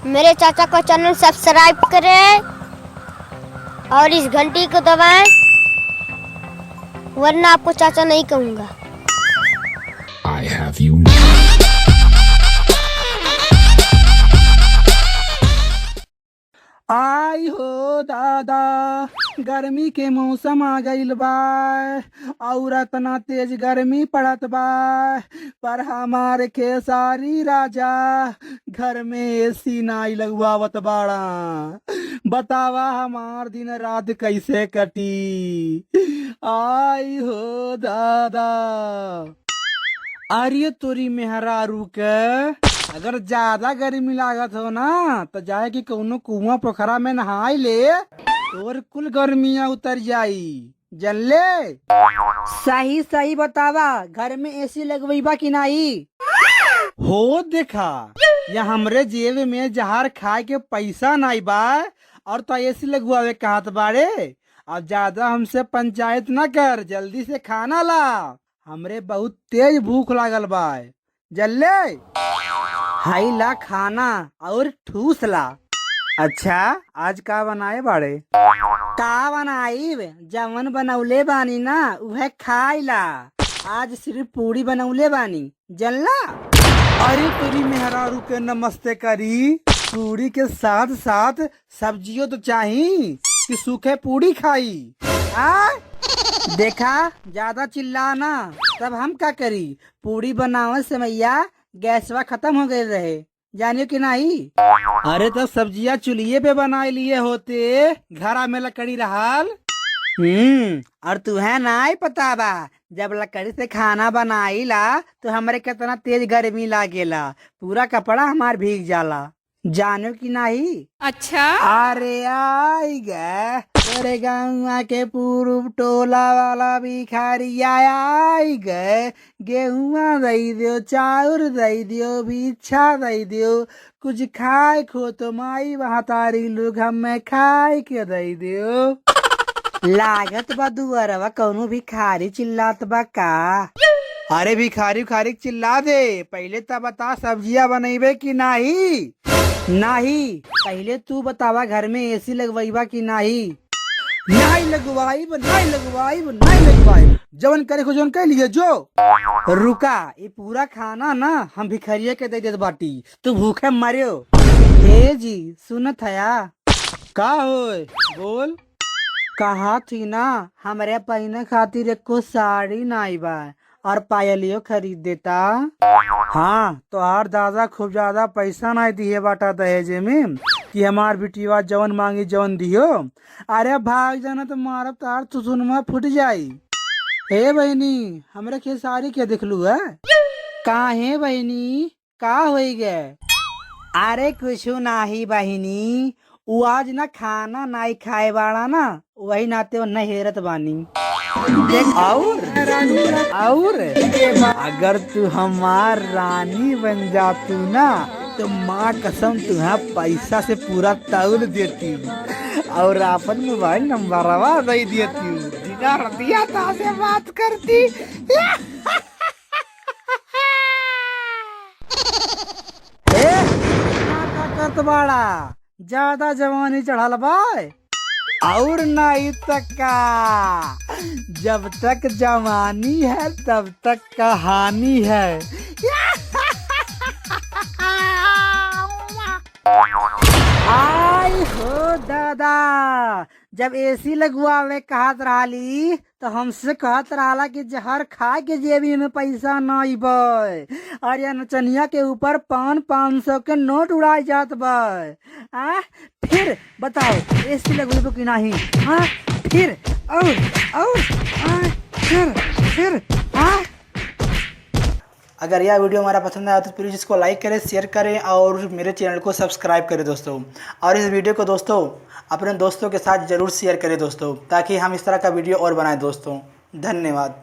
मेरे चाचा को चैनल सब्सक्राइब करें और इस घंटी को दबाएं, वरना आपको चाचा नहीं कहूँगा। I have you. आई हो दादा, गर्मी के मौसम आ गईल बा और इतना तेज गर्मी पड़त बा, पर हमारे खेसारी राजा घर में एसी नाई लगवावत बाड़ा। बतावा हमार दिन रात कैसे कटी। आई हो दादा, अरे तोरी मेहरारू के अगर ज्यादा गर्मी लागत हो ना तो जाए कि कौनो कुआं पोखरा में नहाई ले, और कुल गर्मियां उतर जाई। जनले सही सही बतावा, घर में एसी लगवाइबा कि नहीं? हो देखा, या हमरे जेब में जहर खाए के पैसा नहीं बा और तो एसी लगवावे कहत बाड़े। अब ज्यादा हमसे पंचायत न कर, जल्दी से खाना ला, हमरे बहुत तेज भूख लागल बा। जल्ले हाई ला खाना और ठूस ला। अच्छा, आज का बनाए बाड़े? का बनाई? जवन बनौले बानी ना उहे खाइला। आज सिर्फ पूरी बनौले बानी, जनला। अरे तेरी मेहरारू के नमस्ते करी, पूरी के साथ साथ सब्जियों तो चाहिए कि सूखे पूरी खाई? देखा, ज्यादा चिल्ला ना, तब हम का करी? पूरी बनावे समैया गैसवा खत्म हो गए रहे, जानियो कि नहीं? अरे तब सब्जियां चूल्हे पे बना लिए होते, घरा में लकड़ी रहल। और तुहे नहीं पता बा, जब लकड़ी से खाना बनाईला तो हमरे कितना तेज गर्मी लागेला, पूरा कपड़ा हमार भीग जाला, जानो कि नहीं? अच्छा। अरे आई गे, तेरे गाँव के पूर्व टोला वाला भिखारी आई गे, गेहुआ दई दियो, चाउर दई दियो, भिक्षा दई दियो, कुछ खाए खो तो माई वहाँ तारी लोग हमें खाए के दई दियो। लागत बा दुअरवा कौनो भिखारी चिल्लात बा का? अरे भिखारी खारी चिल्ला दे, पहले तो बता सब्जियां बनैबे कि नहीं? नहीं, पहले तू बतावा घर में एसी लगवाइबा कि नहीं? नहीं लगवाई, जवन करे को जवन कह लिए जो। रुका, ये पूरा खाना ना हम भिखरिया के दे देत बाटी, तू भूखे मरियो। हे जी सुनत हया? का होय बोल। कहा थी ना हमारे पहने खातिर एको साड़ी नाई बा और पायलियो खरीद देता। हाँ, तो हर दादा खूब ज्यादा पैसा नहीं दिए बाटा दहेजे में कि हमार बिटिया जवन मांगी जवन दियो। अरे भाग जाना तो मारब तार तुसुनमा फुट जाई। हे बहनी, हमरे खेसारी के देखलू है? काहे बहनी, का होई गे? अरे कुछ नाही बहनी, वो आज ना खाना नहीं खाए बाड़ा ना, वही नाते वो नहेरत बानी। और अगर तू हमार रानी बन जातू ना तो माँ कसम तुम्हें पैसा से पूरा तौल देती और अपन मोबाइल नंबरवा दे देती, दिना रतिया से बात करती। बाड़ा ज्यादा जवानी चढ़ल बाय और नहीं तक का, जब तक जवानी है तब तक कहानी है। आई हो दादा, जब एसी लगवावे कहत रही तो हमसे कहत रहा कि जहर खा के जेबी में पैसा नहीं बे, और या नचनिया के ऊपर 500 के नोट उड़ाई जात बे। फिर बताओ एसी लगवाबो कि नहीं? हाँ फिर फिर अगर यह वीडियो हमारा पसंद आया तो प्लीज़ इसको लाइक करें, शेयर करें और मेरे चैनल को सब्सक्राइब करें दोस्तों। और इस वीडियो को दोस्तों अपने दोस्तों के साथ ज़रूर शेयर करें दोस्तों, ताकि हम इस तरह का वीडियो और बनाएं दोस्तों। धन्यवाद।